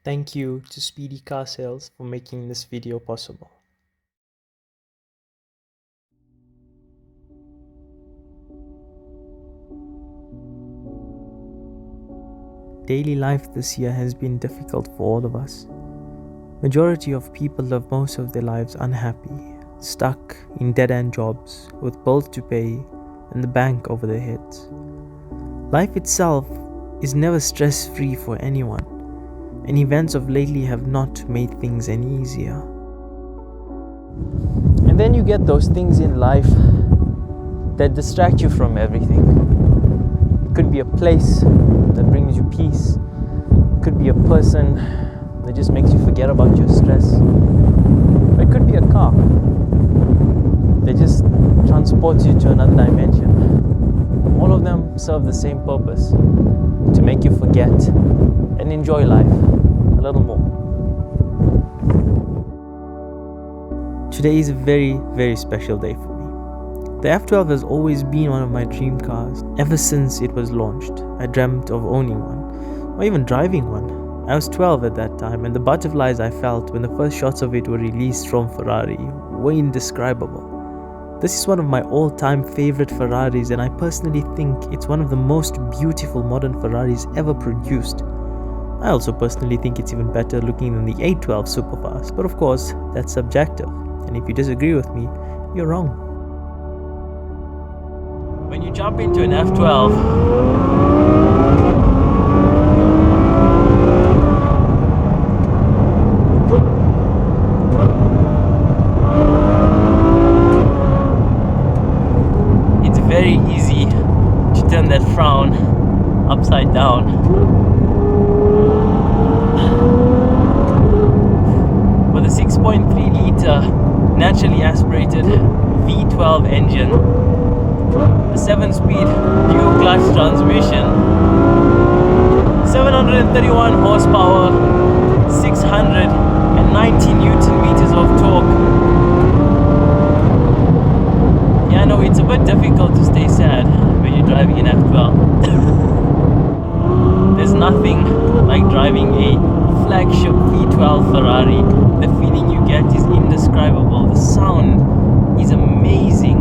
Thank you to Speedy Car Sales for making this video possible. Daily life this year has been difficult for all of us. Majority of people live most of their lives unhappy, stuck in dead-end jobs with bills to pay and the bank over their heads. Life itself is never stress-free for anyone, and events of lately have not made things any easier. And then you get those things in life that distract you from everything. It could be a place that brings you peace. It could be a person that just makes you forget about your stress. Or it could be a car that just transports you to another dimension. All of them serve the same purpose, to make you forget and enjoy life a little more. Today is a very, very special day for me. The F12 has always been one of my dream cars. Ever since it was launched, I dreamt of owning one, or even driving one. I was 12 at that time, and the butterflies I felt when the first shots of it were released from Ferrari were indescribable. This is one of my all-time favorite Ferraris, and I personally think it's one of the most beautiful modern Ferraris ever produced. I also personally think it's even better looking than the A12 Superfast, but of course, that's subjective, and if you disagree with me, you're wrong. When you jump into an F12, very easy to turn that frown upside down. With a 6.3 liter naturally aspirated V12 engine, a 7-speed dual clutch transmission, 731 horsepower, 690 Newton meters of torque. Yeah, I know it's a bit difficult to stay sad when you're driving an F12. There's nothing like driving a flagship V12 Ferrari. The feeling you get is indescribable. The sound is amazing.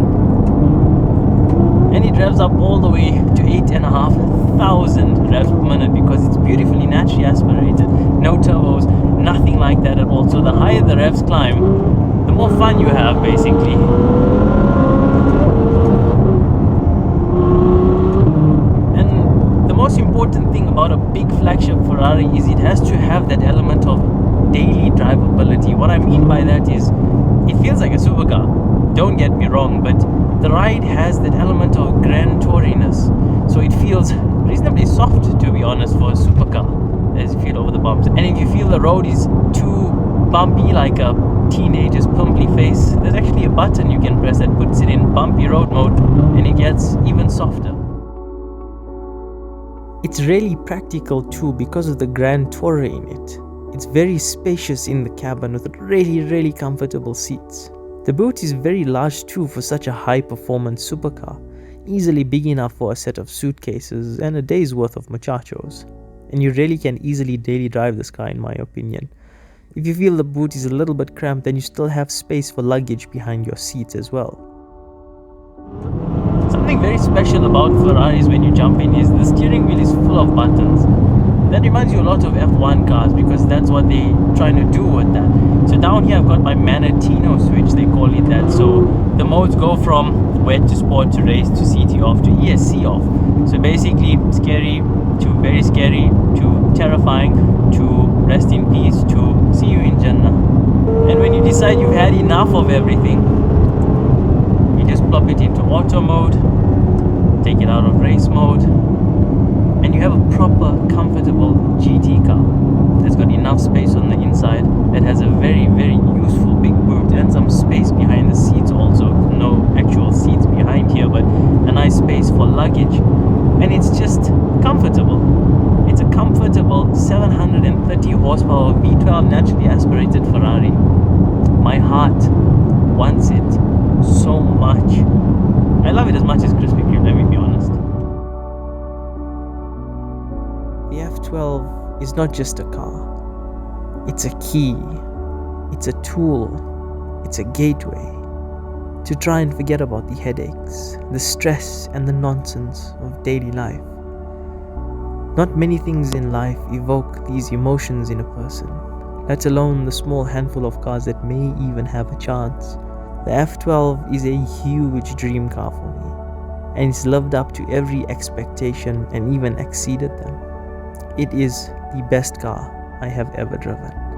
And it revs up all the way to 8,500 revs per minute because it's beautifully naturally aspirated. No turbos, nothing like that at all. So the higher the revs climb, the more fun you have basically. The most important thing about a big flagship Ferrari is it has to have that element of daily drivability. What I mean by that is it feels like a supercar, don't get me wrong, but the ride has that element of grand touriness, so it feels reasonably soft, to be honest, for a supercar as you feel over the bumps. And if you feel the road is too bumpy like a teenager's pimply face, there's actually a button you can press that puts it in bumpy road mode and it gets even softer. It's really practical too because of the grand tourer in it. It's very spacious in the cabin with really comfortable seats. The boot is very large too for such a high performance supercar, easily big enough for a set of suitcases and a day's worth of muchachos. And you really can easily daily drive this car in my opinion. If you feel the boot is a little bit cramped, then you still have space for luggage behind your seats as well. Something very special about Ferraris when you jump in is the steering wheel is full of buttons. That reminds you a lot of F1 cars because that's what they're trying to do with that. So down here I've got my Manatino switch, they call it that. So the modes go from wet to sport to race to CT off to ESC off. So basically scary to very scary to terrifying to rest in peace to see you in Jannah. And when you decide you've had enough of everything, just plop it into auto mode, take it out of race mode, and you have a proper comfortable GT car that's got enough space on the inside, that has a very useful big boot and some space behind the seats also. No actual seats behind here, but a nice space for luggage, and it's just comfortable. It's a comfortable 730 horsepower V12 naturally aspirated Ferrari. My heart wants it so much. I love it as much as Krispy Kreme, let me be honest. The F12 is not just a car. It's a key, it's a tool, it's a gateway to try and forget about the headaches, the stress, and the nonsense of daily life. Not many things in life evoke these emotions in a person, let alone the small handful of cars that may even have a chance. The F12 is a huge dream car for me, and it's lived up to every expectation and even exceeded them. It is the best car I have ever driven.